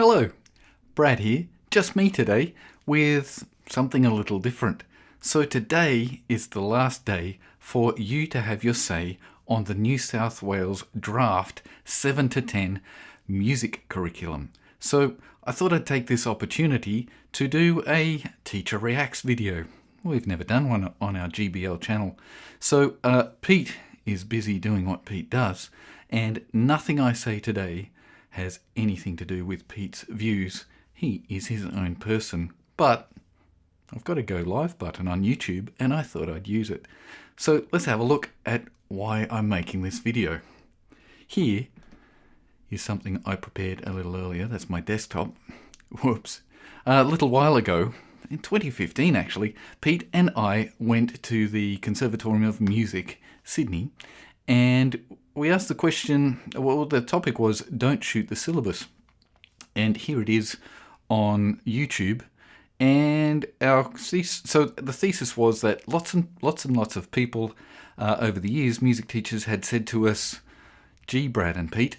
Hello, Brad here, just me today, with something a little different. So today is the last day for you to have your say on the New South Wales draft 7 to 10 music curriculum. So I thought I'd take this opportunity to do a Teacher Reacts video. We've never done one on our GBL channel. So Pete is busy doing what Pete does, and nothing I say today has anything to do with Pete's views. He is his own person, but I've got a go live button on YouTube and I thought I'd use it. So let's have a look at why I'm making this video. Here is something I prepared a little earlier. That's my desktop. Whoops. A little while ago, in 2015 actually, Pete and I went to the Conservatorium of Music, Sydney, and we asked the question, well, the topic was don't shoot the syllabus. And here it is on YouTube. And so the thesis was that lots and lots of people over the years, music teachers, had said to us, gee, Brad and Pete,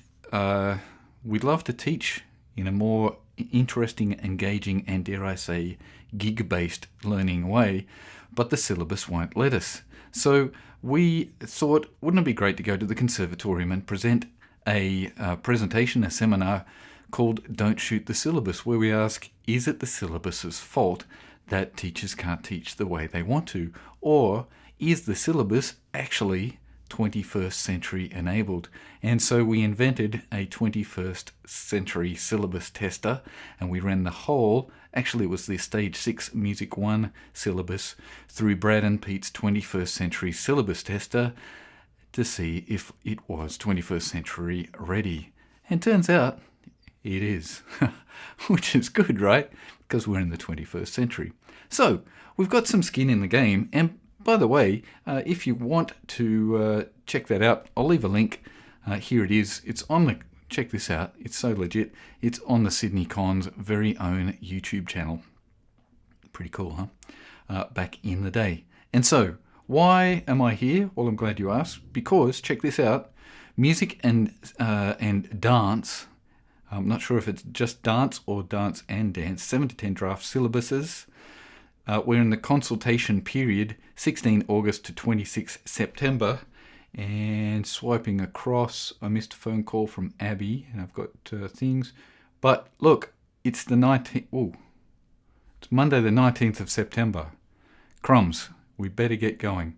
we'd love to teach in a more interesting, engaging, and dare I say, gig-based learning way, but the syllabus won't let us. So we thought, wouldn't it be great to go to the Conservatorium and present a presentation, a seminar called Don't Shoot the Syllabus, where we ask, is it the syllabus's fault that teachers can't teach the way they want to? Or is the syllabus actually 21st century enabled? And so we invented a 21st century syllabus tester, and we ran the whole, actually it was the Stage 6 Music 1 syllabus, through Brad and Pete's 21st century syllabus tester to see if it was 21st century ready. And turns out it is, which is good, right? Because we're in the 21st century. So we've got some skin in the game, and by the way, if you want to check that out, I'll leave a link. Here it is. It's on the, check this out. It's so legit. It's on the Sydney Con's very own YouTube channel. Pretty cool, huh? Back in the day. And so, why am I here? Well, I'm glad you asked. Because, check this out, music and dance, I'm not sure if it's just dance or dance and dance, 7 to 10 draft syllabuses. We're in the consultation period, 16 August to 26 September. And swiping across, I missed a phone call from Abby, and I've got things. But look, it's the 19th. Oh, it's Monday the 19th of September. Crumbs, we better get going.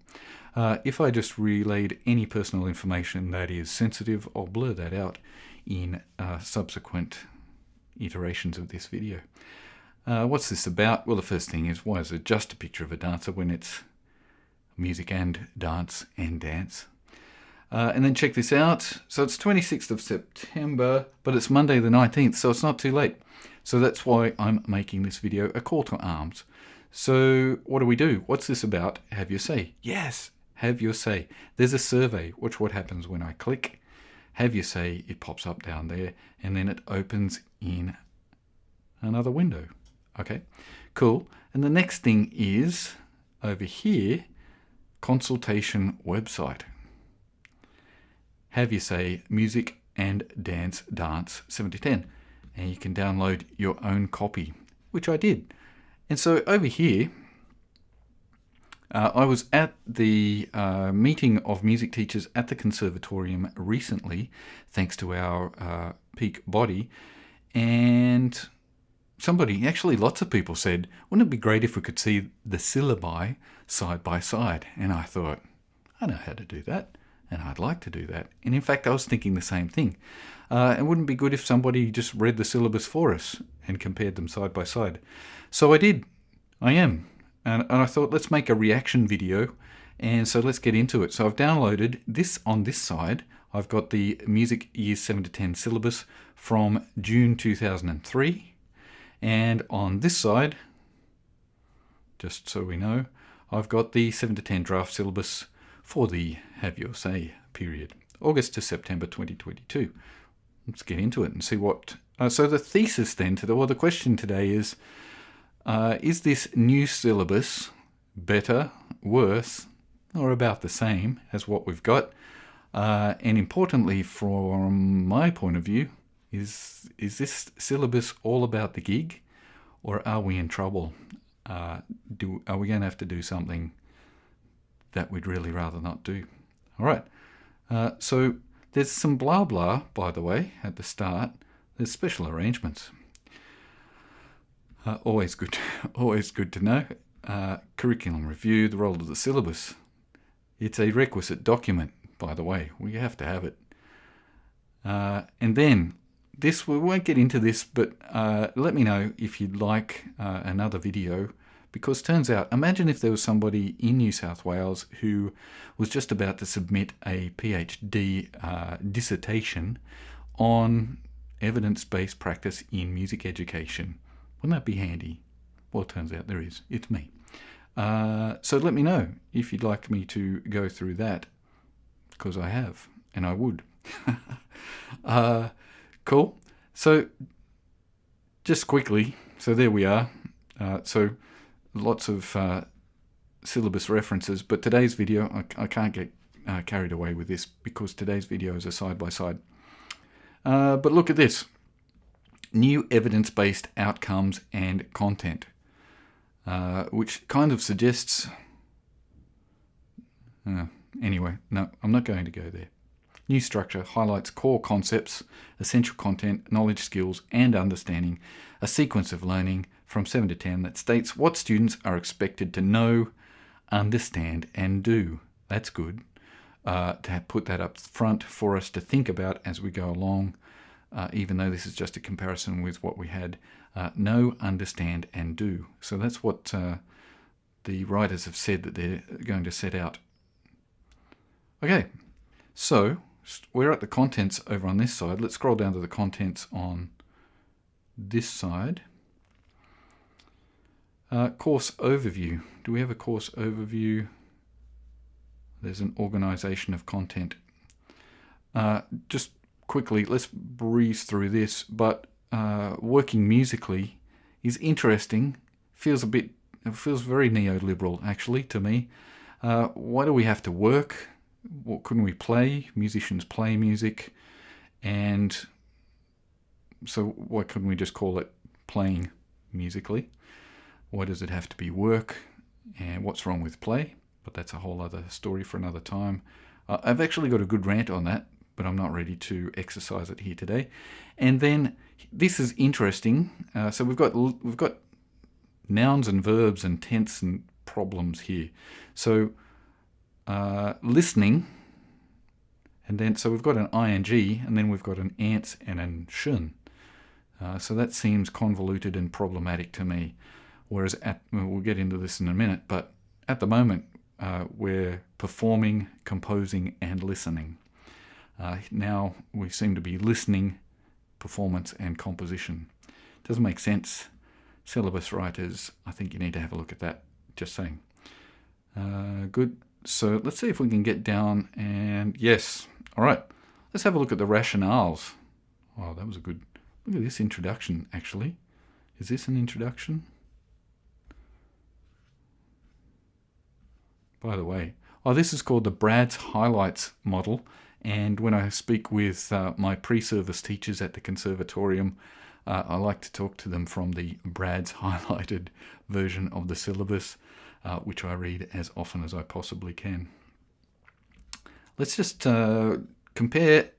If I just relayed any personal information that is sensitive, I'll blur that out in subsequent iterations of this video. What's this about? Well, the first thing is, why is it just a picture of a dancer when it's music and dance and dance? And then check this out. So it's 26th of September, but it's Monday the 19th, so it's not too late. So that's why I'm making this video a call to arms. So what do? What's this about? Have your say. Yes, have your say. There's a survey. Watch what happens when I click have your say. It pops up down there, and then it opens in another window. Okay, cool. And the next thing is over here, consultation website. Have you say music and dance 7 to 10, and you can download your own copy, which I did. And so over here, I was at the meeting of music teachers at the Conservatorium recently, thanks to our peak body, and somebody, actually lots of people said, wouldn't it be great if we could see the syllabi side by side? And I thought, I know how to do that, and I'd like to do that. And in fact, I was thinking the same thing. It wouldn't be good if somebody just read the syllabus for us and compared them side by side. So I did. I am. And I thought, let's make a reaction video. And so let's get into it. So I've downloaded this on this side. I've got the Music Years 7 to 10 syllabus from June 2003. And on this side, just so we know, I've got the 7 to 10 draft syllabus for the Have Your Say period, August to September 2022. Let's get into it and see what... so the thesis then, or the question today is this new syllabus better, worse, or about the same as what we've got? And importantly, from my point of view, Is this syllabus all about the gig, or are we in trouble? Are we going to have to do something that we'd really rather not do? All right. So there's some blah blah, by the way, at the start. There's special arrangements. Always good to know. Curriculum review, the role of the syllabus. It's a requisite document, by the way. We have to have it. And then this, we won't get into this, but let me know if you'd like another video, because turns out, imagine if there was somebody in New South Wales who was just about to submit a PhD dissertation on evidence-based practice in music education. Wouldn't that be handy? Well, it turns out there is. It's me. So let me know if you'd like me to go through that, because I have, and I would. Cool. So just quickly, so there we are. So lots of syllabus references, but today's video, I can't get carried away with this because today's video is a side-by-side. But look at this. New evidence-based outcomes and content, which kind of suggests... anyway, no, I'm not going to go there. New structure highlights core concepts, essential content, knowledge, skills, and understanding, a sequence of learning from 7 to 10 that states what students are expected to know, understand, and do. That's good. To put that up front for us to think about as we go along, even though this is just a comparison with what we had. Know, understand, and do. So that's what the writers have said that they're going to set out. Okay, so we're at the contents over on this side. Let's scroll down to the contents on this side. Course overview. Do we have a course overview? There's an organization of content. Just quickly, let's breeze through this, but working musically is interesting. It feels very neoliberal, actually, to me. Why do we have to work? What couldn't we play? Musicians play music, and so why couldn't we just call it playing musically? Why does it have to be work? And what's wrong with play? But that's a whole other story for another time. I've actually got a good rant on that, but I'm not ready to exercise it here today. And then this is interesting. So we've got nouns and verbs and tense and problems here. So listening, and then so we've got an ing, and then we've got an ants and an shun. So that seems convoluted and problematic to me. Whereas we'll get into this in a minute, but at the moment we're performing, composing, and listening. Now we seem to be listening, performance, and composition. Doesn't make sense. Syllabus writers, I think you need to have a look at that. Just saying. Good. So let's see if we can get down and yes. All right. Let's have a look at the rationales. Oh, that was a good... Look at this introduction, actually. Is this an introduction? By the way, this is called the Brad's Highlights model. And when I speak with my pre-service teachers at the conservatorium, I like to talk to them from the Brad's highlighted version of the syllabus, which I read as often as I possibly can. Let's just compare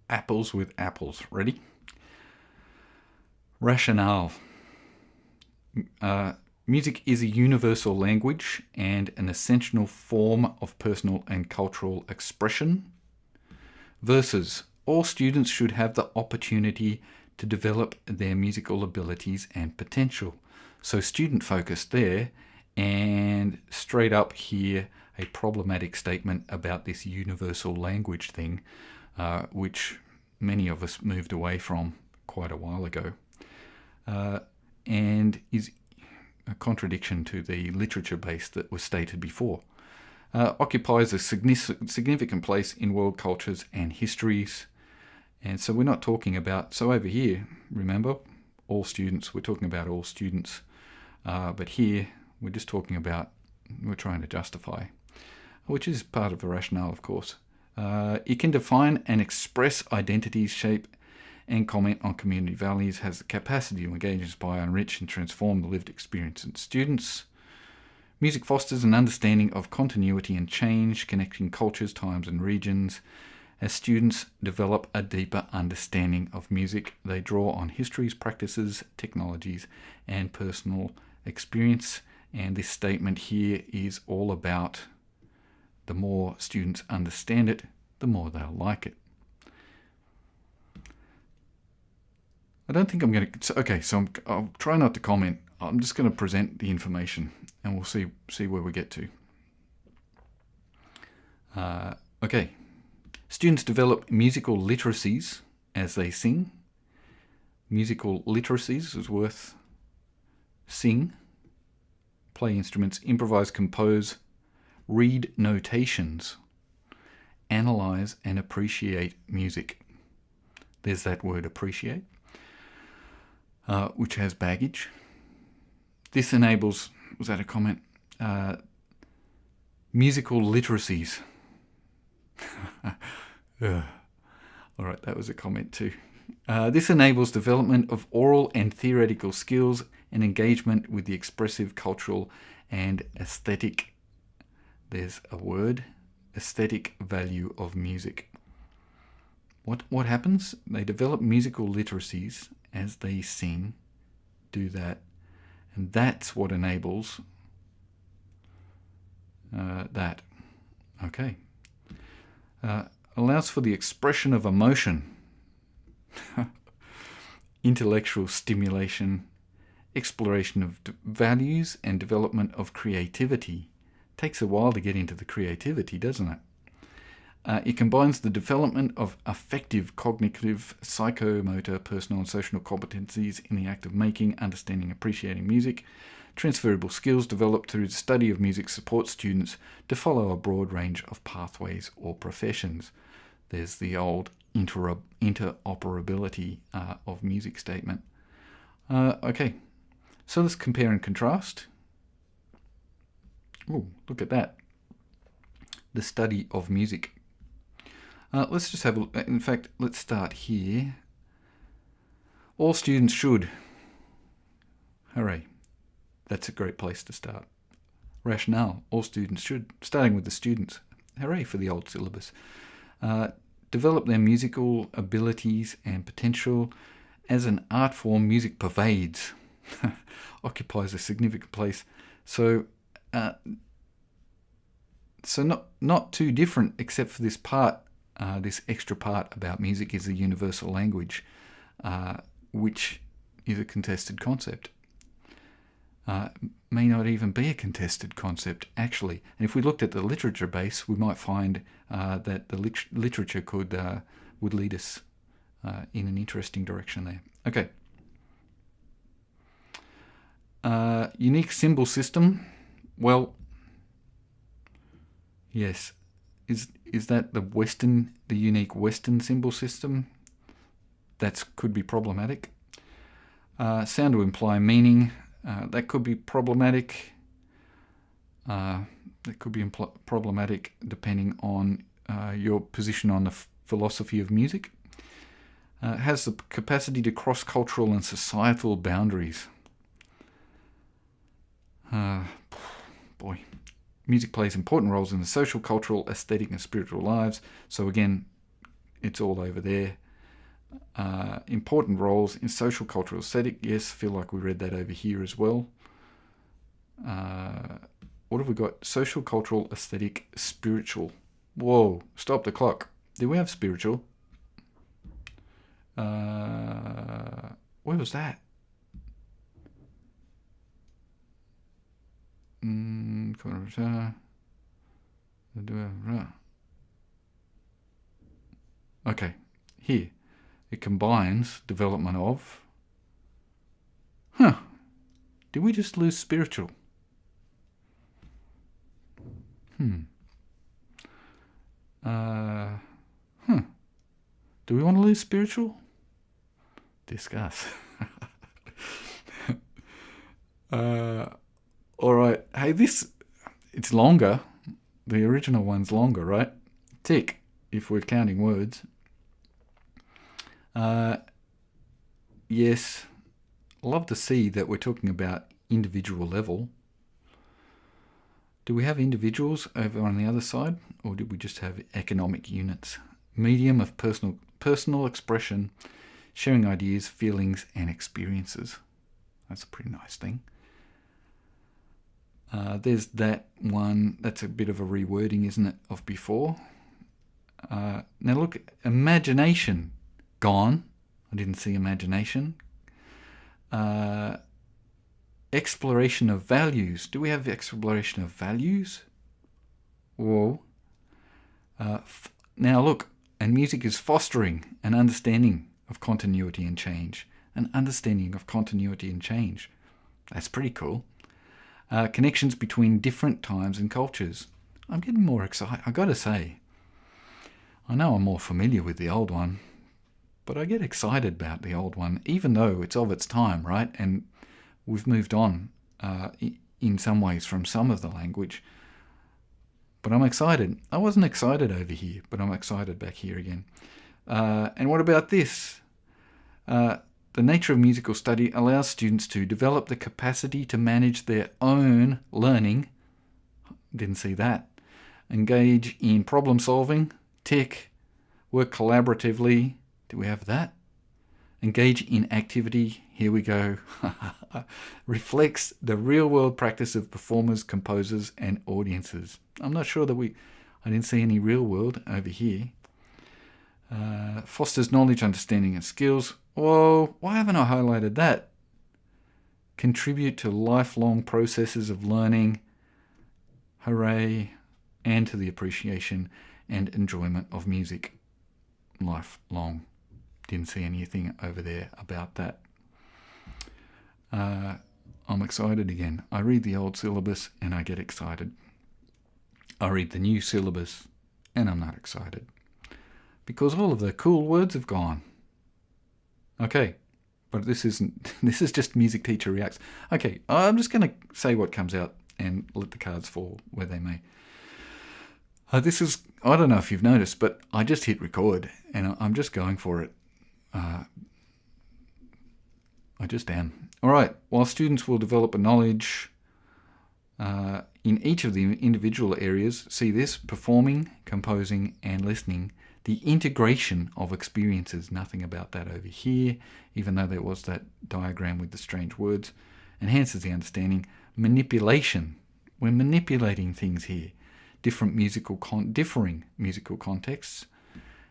apples with apples. Ready? Rationale. Music is a universal language and an essential form of personal and cultural expression. Versus, all students should have the opportunity to develop their musical abilities and potential. So student focused there, and straight up here, a problematic statement about this universal language thing, which many of us moved away from quite a while ago, and is a contradiction to the literature base that was stated before. Occupies a significant place in world cultures and histories. And so we're not talking about, so over here, remember, all students, we're talking about all students. But here, we're just talking about, we're trying to justify, which is part of the rationale, of course. It can define and express identities, shape and comment on community values, has the capacity to engage, inspire, enrich, and transform the lived experience of students. Music fosters an understanding of continuity and change, connecting cultures, times, and regions. As students develop a deeper understanding of music, they draw on histories, practices, technologies, and personal experience. And this statement here is all about the more students understand it, the more they'll like it. I don't think I'm going to... Okay, so I'll try not to comment. I'm just going to present the information and we'll see where we get to. Okay. Students develop musical literacies as they sing. Musical literacies is worth sing, play instruments, improvise, compose, read notations, analyze and appreciate music. There's that word appreciate, which has baggage. This enables, was that a comment? Musical literacies. All right, that was a comment too. This enables development of oral and theoretical skills and engagement with the expressive, cultural, and aesthetic, there's a word, aesthetic value of music. What happens? They develop musical literacies as they sing, do that, and that's what enables that. Okay. Allows for the expression of emotion, intellectual stimulation, exploration of values, and development of creativity. Takes a while to get into the creativity, doesn't it? It combines the development of affective, cognitive, psychomotor, personal, and social competencies in the act of making, understanding, appreciating music. Transferable skills developed through the study of music support students to follow a broad range of pathways or professions. There's the old interoperability of music statement. Okay, so let's compare and contrast. Oh, look at that. The study of music. Let's just have a look. In fact, let's start here. All students should. Hooray. That's a great place to start. Rationale. All students should. Starting with the students. Hooray for the old syllabus. Develop their musical abilities and potential. As an art form, music pervades. Occupies a significant place. So not too different, except for this part, this extra part about music is a universal language, which is a contested concept. May not even be a contested concept, actually. And if we looked at the literature base, we might find that the literature would lead us in an interesting direction there. Okay. Unique symbol system. Well, yes. Is that the unique Western symbol system? That could be problematic. Sound to imply meaning. That could be problematic. That could be problematic depending on your position on the philosophy of music. Has the capacity to cross cultural and societal boundaries. Boy. Music plays important roles in the social, cultural, aesthetic, and spiritual lives. So again, it's all over there. Important roles in social, cultural, aesthetic. Yes, feel like we read that over here as well. What have we got? Social, cultural, aesthetic, spiritual. Whoa, stop the clock. Do we have spiritual? Where was that? Okay, here. It combines development of... Did we just lose spiritual? Do we want to lose spiritual? Discuss. All right. Hey, it's longer. The original one's longer, right? Tick, if we're counting words. yes, love to see that we're talking about individual level. Do we have individuals over on the other side, or did we just have economic units? Medium of personal expression, sharing ideas, feelings, and experiences. That's a pretty nice thing. There's that one. That's a bit of a rewording, isn't it, of before? Now look, imagination, gone. I didn't see imagination. Exploration of values. Do we have exploration of values? Whoa. Now look, and music is fostering an understanding of continuity and change. An understanding of continuity and change. That's pretty cool. Connections between different times and cultures. I'm getting more excited. I gotta say, I know I'm more familiar with the old one, but I get excited about the old one, even though it's of its time, right? And we've moved on in some ways from some of the language. But I'm excited. I wasn't excited over here, but I'm excited back here again. And what about this? The nature of musical study allows students to develop the capacity to manage their own learning. Didn't see that. Engage in problem solving. Tick. Work collaboratively. Do we have that? Engage in activity. Here we go. Reflects the real-world practice of performers, composers, and audiences. I'm not sure that I didn't see any real-world over here. Fosters knowledge, understanding, and skills. Whoa, why haven't I highlighted that? Contribute to lifelong processes of learning. Hooray. And to the appreciation and enjoyment of music. Lifelong. Didn't see anything over there about that. I'm excited again. I read the old syllabus and I get excited. I read the new syllabus and I'm not excited. Because all of the cool words have gone. Okay, but this is just Music Teacher Reacts. Okay, I'm just going to say what comes out and let the cards fall where they may. I don't know if you've noticed, but I just hit record and I'm just going for it. I just am. All right, while students will develop a knowledge in each of the individual areas, see this, performing, composing, and listening, the integration of experiences, nothing about that over here, even though there was that diagram with the strange words, enhances the understanding. Manipulation, we're manipulating things here, differing musical contexts.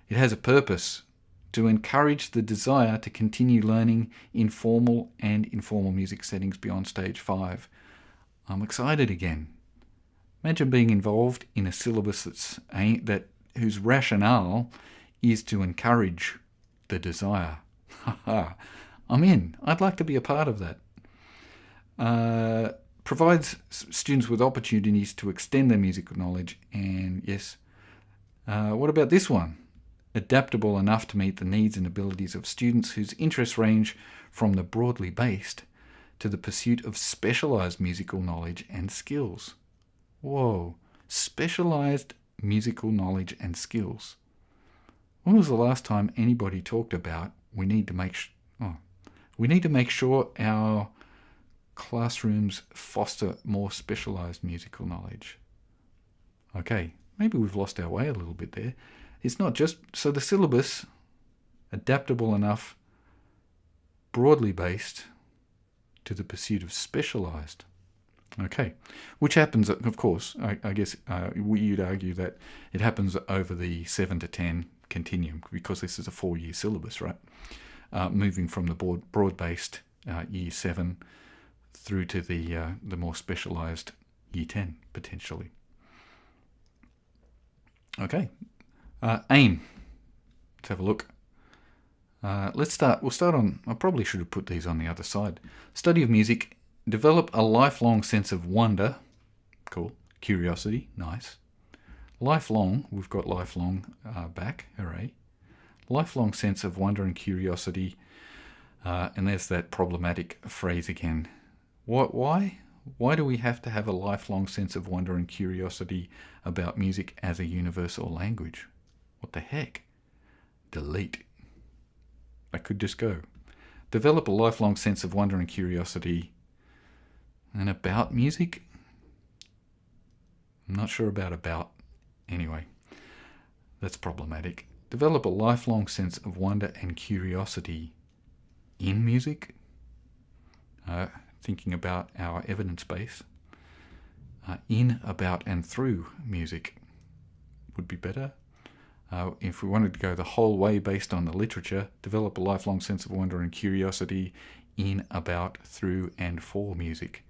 It has a purpose, to encourage the desire to continue learning in formal and informal music settings beyond stage 5. I'm excited again. Imagine being involved in a syllabus whose rationale is to encourage the desire. I'm in. I'd like to be a part of that. Provides students with opportunities to extend their musical knowledge. And yes, what about this one? Adaptable enough to meet the needs and abilities of students whose interests range from the broadly based to the pursuit of specialized musical knowledge and skills. Whoa, specialized musical knowledge and skills. When was the last time anybody talked about we need to make sure our classrooms foster more specialized musical knowledge? Okay, maybe we've lost our way a little bit there. It's not just, so the syllabus, adaptable enough, broadly based to the pursuit of specialized. Okay, which happens, of course, I guess you'd argue that it happens over the 7 to 10 continuum because this is a 4-year syllabus, right? Moving from the broad-based year 7 through to the more specialized year 10, potentially. Okay. Aim. Let's have a look. We'll start on, I probably should have put these on the other side. Study of music, develop a lifelong sense of wonder. Cool. Curiosity. Nice. Lifelong, we've got lifelong back. Hooray. Lifelong sense of wonder and curiosity. And there's that problematic phrase again. Why? Why do we have to have a lifelong sense of wonder and curiosity about music as a universal language? What the heck? Delete. I could just go. develop a lifelong sense of wonder and curiosity. And about music? I'm not sure about. Anyway, that's problematic. Develop a lifelong sense of wonder and curiosity in music. Thinking about our evidence base. In, about, and through music would be better. If we wanted to go the whole way based on the literature, develop a lifelong sense of wonder and curiosity in, about, through, and for music.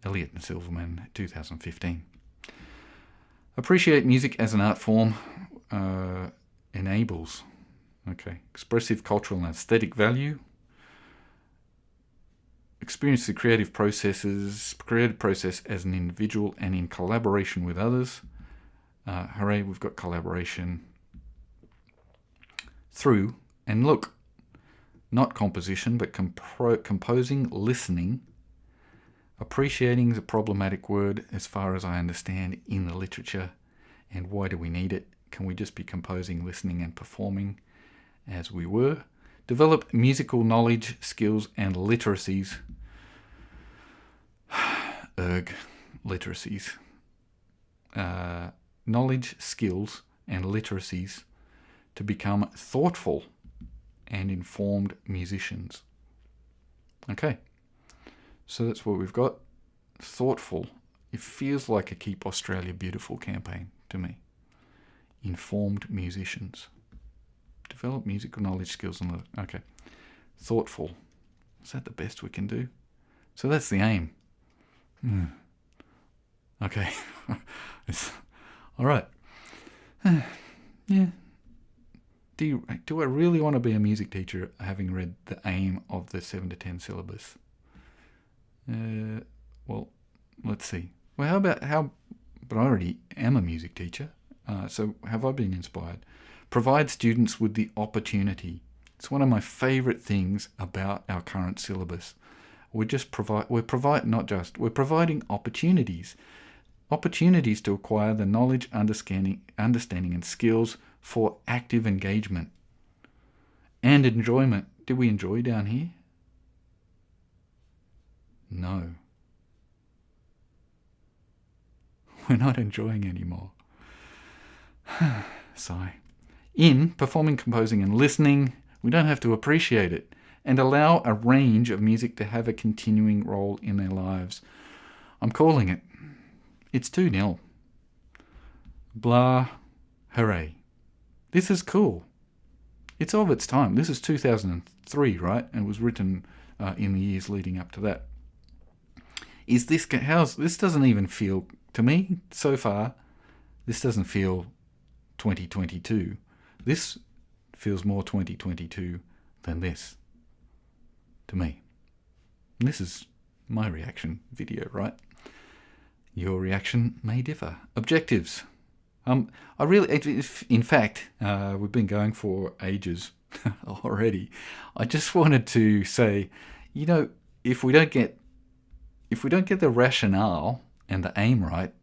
Elliott and Silverman, 2015. Appreciate music as an art form. Enables. Okay. Expressive, cultural, and aesthetic value. Experience the creative process as an individual and in collaboration with others. Hooray, we've got collaboration. Through, and look, not composition, but composing, listening. Appreciating is a problematic word as far as I understand in the literature. And why do we need it? Can we just be composing, listening, and performing as we were? Develop musical knowledge, skills, and literacies. Literacies. Knowledge, skills, and literacies to become thoughtful and informed musicians. Okay, so that's what we've got. Thoughtful. It feels like a Keep Australia Beautiful campaign to me. Informed musicians. Develop musical knowledge, skills, and okay. Thoughtful. Is that the best we can do? So that's the aim. Okay. All right. Yeah. Do I really want to be a music teacher having read the aim of the 7 to 10 syllabus? Well, let's see. Well, but I already am a music teacher. So have I been inspired? Provide students with the opportunity. It's one of my favourite things about our current syllabus. We're providing opportunities. Opportunities to acquire the knowledge, understanding and skills for active engagement and enjoyment. Did we enjoy down here? No. We're not enjoying anymore. Sigh. In performing, composing, and listening, we don't have to appreciate it and allow a range of music to have a continuing role in their lives. I'm calling it. It's 2-0. Blah. Hooray. This is cool. It's of its time. This is 2003, right? And it was written in the years leading up to that. This doesn't even feel, to me, so far, this doesn't feel 2022. This feels more 2022 than this, to me. And this is my reaction video, right? Your reaction may differ. Objectives. In fact, we've been going for ages already. I just wanted to say, if we don't get the rationale and the aim right,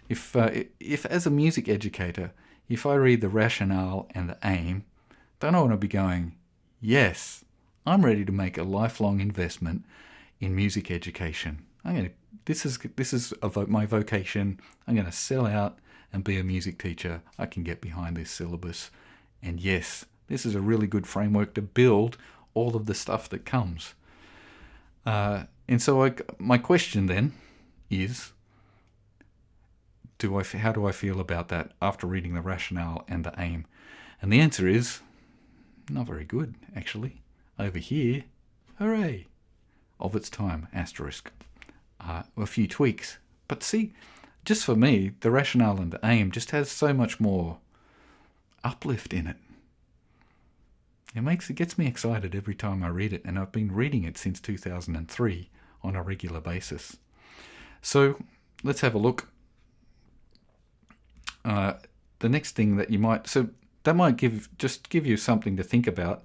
if as a music educator, if I read the rationale and the aim, then I want to be going, yes, I'm ready to make a lifelong investment in music education. This is my vocation. I'm going to sell out and be a music teacher. I can get behind this syllabus. And yes, this is a really good framework to build all of the stuff that comes. And so my question then is, how do I feel about that after reading the rationale and the aim? And the answer is, not very good, actually. Over here, hooray, of its time, asterisk. A few tweaks. But see, just for me, the rationale and the aim just has so much more uplift in it. It gets me excited every time I read it, and I've been reading it since 2003 on a regular basis. So let's have a look. The next thing that that might give you something to think about.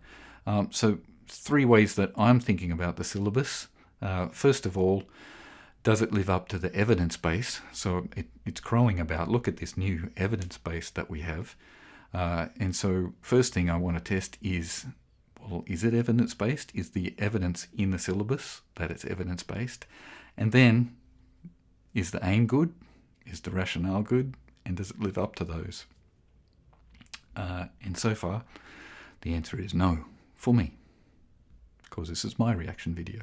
So 3 ways that I'm thinking about the syllabus. First of all, does it live up to the evidence base? So it's crowing about, look at this new evidence base that we have. And so first thing I want to test is, Well, is it evidence-based? Is the evidence in the syllabus that it's evidence-based? And then, is the aim good? Is the rationale good? And does it live up to those? And so far, the answer is no, for me, because this is my reaction video.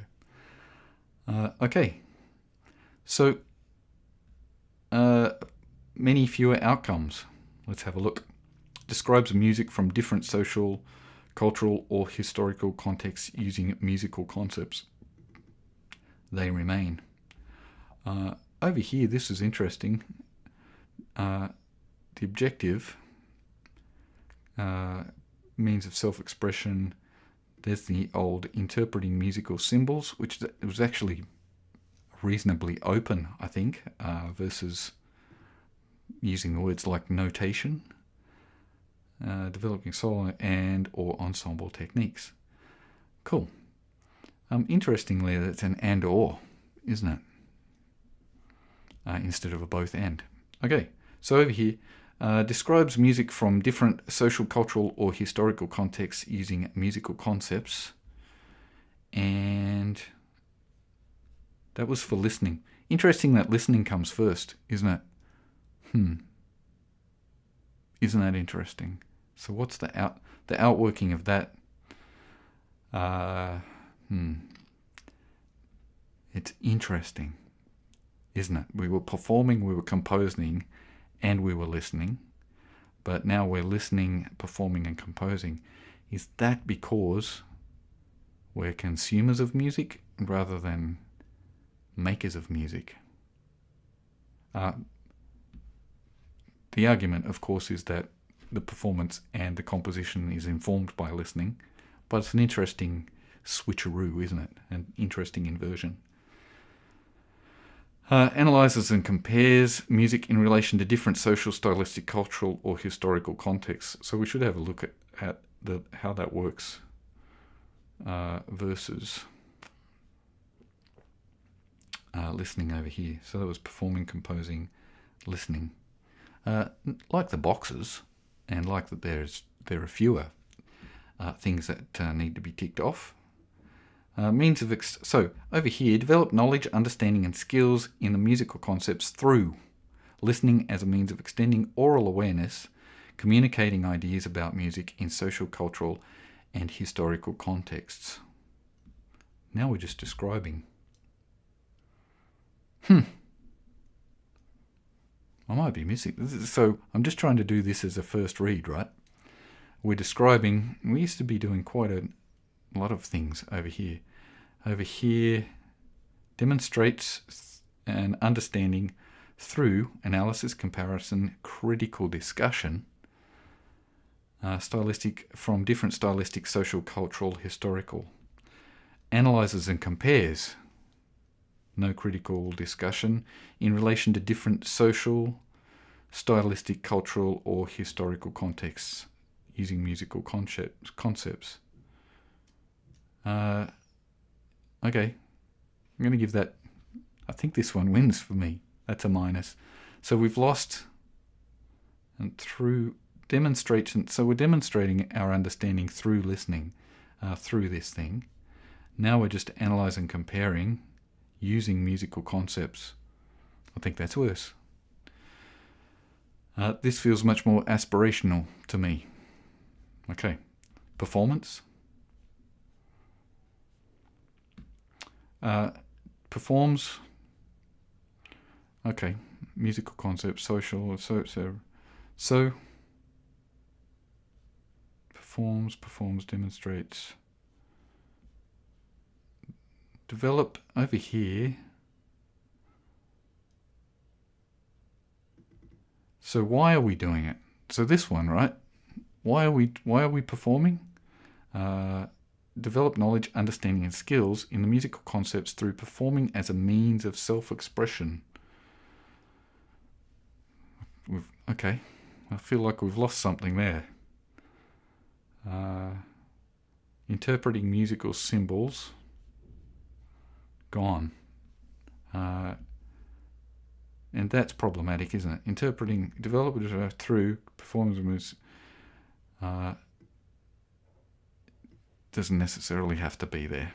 Okay, so many fewer outcomes. Let's have a look. Describes music from different social, cultural, or historical contexts using musical concepts. They remain. Over here, this is interesting. The objective, means of self-expression. There's the old interpreting musical symbols, which was actually reasonably open, I think, versus using the words like notation. Developing solo and or ensemble techniques. Cool. Interestingly, that's an and or, isn't it? Instead of a both and. Okay, so over here, describes music from different social, cultural, or historical contexts using musical concepts. And that was for listening. Interesting that listening comes first, isn't it? Isn't that interesting? So what's the outworking of that? It's interesting, isn't it? We were performing, we were composing, and we were listening. But now we're listening, performing, and composing. Is that because we're consumers of music rather than makers of music? The argument, of course, is that the performance and the composition is informed by listening, but it's an interesting switcheroo, isn't it? An interesting inversion. Analyzes and compares music in relation to different social, stylistic, cultural, or historical contexts. So we should have a look at how that works versus listening over here. So that was performing, composing, listening. Like the boxes, and like that there are fewer things that need to be ticked off. Means of so over here, develop knowledge, understanding, and skills in the musical concepts through listening as a means of extending oral awareness, communicating ideas about music in social, cultural, and historical contexts. Now we're just describing. I might be missing. So I'm just trying to do this as a first read, right? We're describing. We used to be doing quite a lot of things over here. Over here, demonstrates an understanding through analysis, comparison, critical discussion, stylistic from different stylistic, social, cultural, historical. Analyzes and compares. No critical discussion in relation to different social, stylistic, cultural, or historical contexts using musical concepts. Okay, I'm going to give that, I think this one wins for me. That's a minus. So we've lost, and through demonstration, so we're demonstrating our understanding through listening, through this thing. Now we're just analysing, comparing, using musical concepts. I think that's worse. This feels much more aspirational to me. Okay, performance. Performs. Okay, musical concepts, social, so performs, demonstrates. Develop over here. So why are we doing it? So this one, right? Why are we performing? Develop knowledge, understanding, and skills in the musical concepts through performing as a means of self-expression. Okay, I feel like we've lost something there. Interpreting musical symbols. Gone. And that's problematic, isn't it? Interpreting, developers through performance. doesn't necessarily have to be there.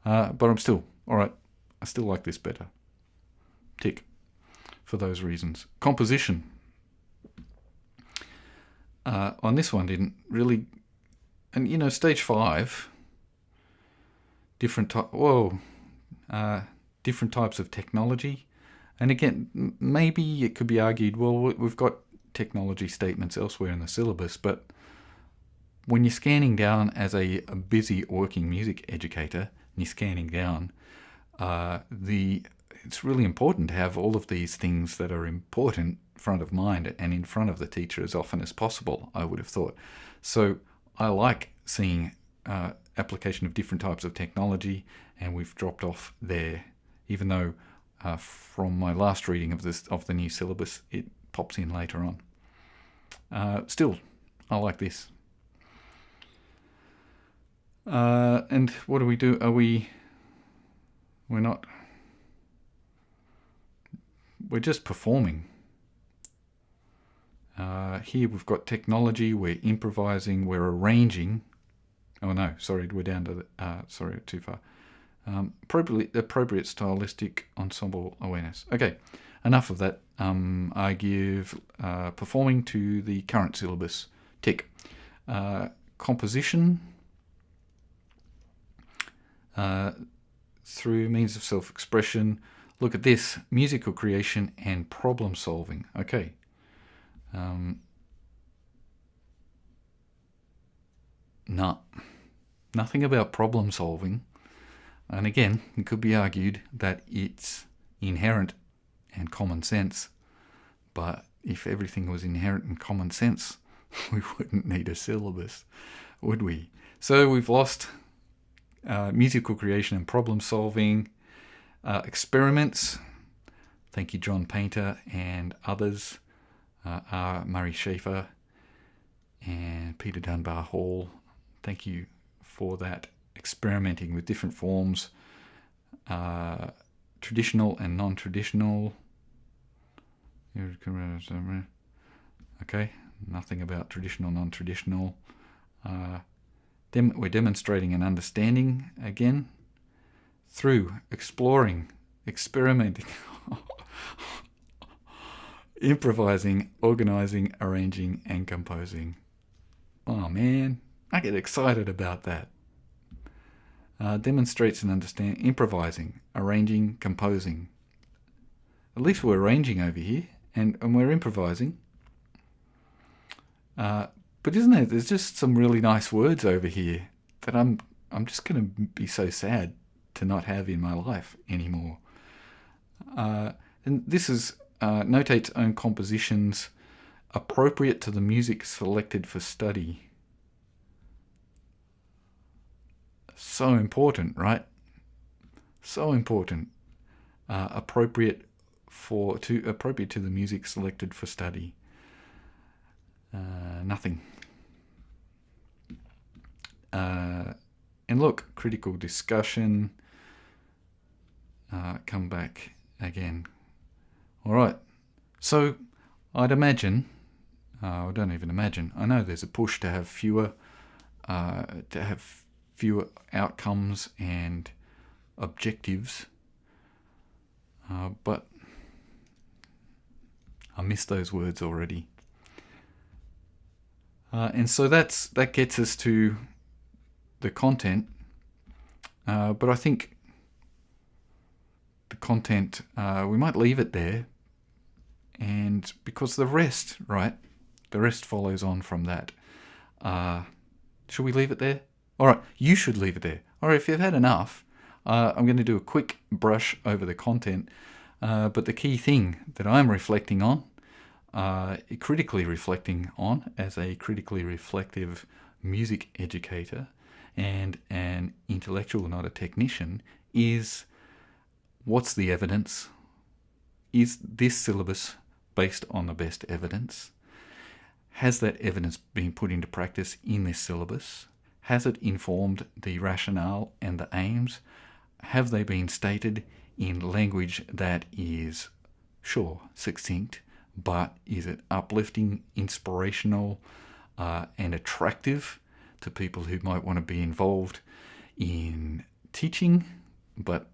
But I'm still, alright, I still like this better. Tick. For those reasons. Composition. On this one didn't really, and stage 5, different types of technology. And again, maybe it could be argued, well, we've got technology statements elsewhere in the syllabus, but when you're scanning down as a busy working music educator, and you're scanning down, it's really important to have all of these things that are important front of mind and in front of the teacher as often as possible, I would have thought. So I like seeing application of different types of technology, and we've dropped off there, even though from my last reading of the new syllabus, it pops in later on. Still, I like this. And what do we do? We're just performing. Here we've got technology, we're improvising, we're arranging. Oh no, sorry, we're down to sorry, too far. Appropriate stylistic ensemble awareness. Okay, enough of that. I give performing to the current syllabus. Tick. Composition through means of self-expression. Look at this, musical creation and problem solving. Okay. Nothing about problem solving. And again, it could be argued that it's inherent and common sense. But if everything was inherent and common sense, we wouldn't need a syllabus, would we? So we've lost musical creation and problem solving. Experiments. Thank you, John Painter and others. R. Murray Schaefer and Peter Dunbar Hall. Thank you for that. Experimenting with different forms, traditional and non-traditional. Okay, nothing about traditional, non-traditional. We're demonstrating an understanding again through exploring, experimenting, improvising, organizing, arranging, and composing. Oh man, I get excited about that. Demonstrates and understand, improvising, arranging, composing. At least we're arranging over here, and we're improvising. But isn't it? There's just some really nice words over here that I'm just going to be so sad to not have in my life anymore. And this is notates own compositions appropriate to the music selected for study. So important, right? So important. Appropriate to the music selected for study. Nothing. And look, critical discussion. Come back again. All right. So I'd imagine, I don't even imagine, I know there's a push to have fewer outcomes and objectives, but I miss those words already. And so that gets us to the content, but I think the content, we might leave it there, and because the rest follows on from that. Should we leave it there? All right, you should leave it there. All right, if you've had enough, I'm going to do a quick brush over the content, but the key thing that I'm reflecting on, critically reflecting on as a critically reflective music educator and an intellectual, not a technician, is what's the evidence? Is this syllabus based on the best evidence? Has that evidence been put into practice in this syllabus? Has it informed the rationale and the aims? Have they been stated in language that is, sure, succinct, but is it uplifting, inspirational, and attractive to people who might want to be involved in teaching, but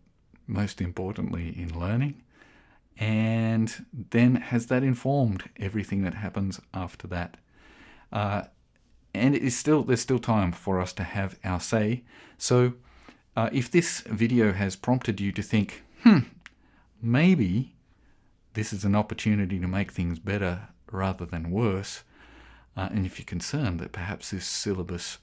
most importantly in learning. And then has that informed everything that happens after that? And there's still time for us to have our say. So if this video has prompted you to think, maybe this is an opportunity to make things better rather than worse, and if you're concerned that perhaps this syllabus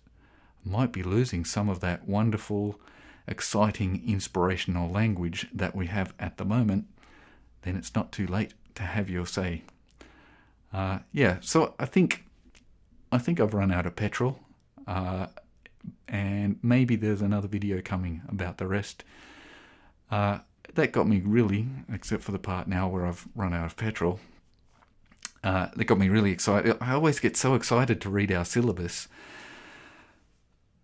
might be losing some of that wonderful, exciting, inspirational language that we have at the moment, then it's not too late to have your say. So I think I've run out of petrol, and maybe there's another video coming about the rest. That got me really, except for the part now where I've run out of petrol, that got me really excited. I always get so excited to read our syllabus,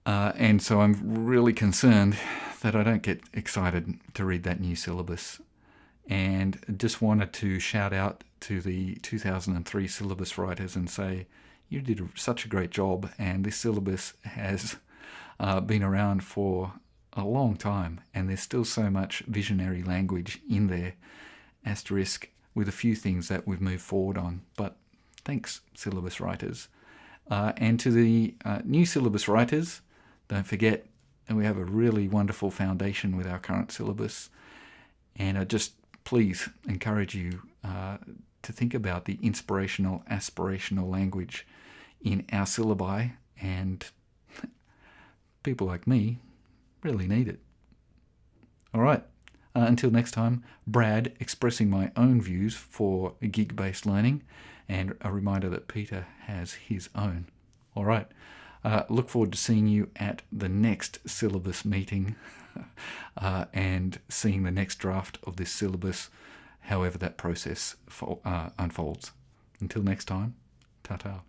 and so I'm really concerned that I don't get excited to read that new syllabus. And just wanted to shout out to the 2003 syllabus writers and say, you did such a great job, and this syllabus has been around for a long time, and there's still so much visionary language in there, asterisk, with a few things that we've moved forward on. But thanks, syllabus writers. And to the new syllabus writers, don't forget, we have a really wonderful foundation with our current syllabus, and I just please encourage you to think about the inspirational, aspirational language in our syllabi, and people like me really need it. All right, until next time, Brad expressing my own views for gig-based learning, and a reminder that Peter has his own. All right, look forward to seeing you at the next syllabus meeting and seeing the next draft of this syllabus, however that process unfolds. Until next time, ta-ta.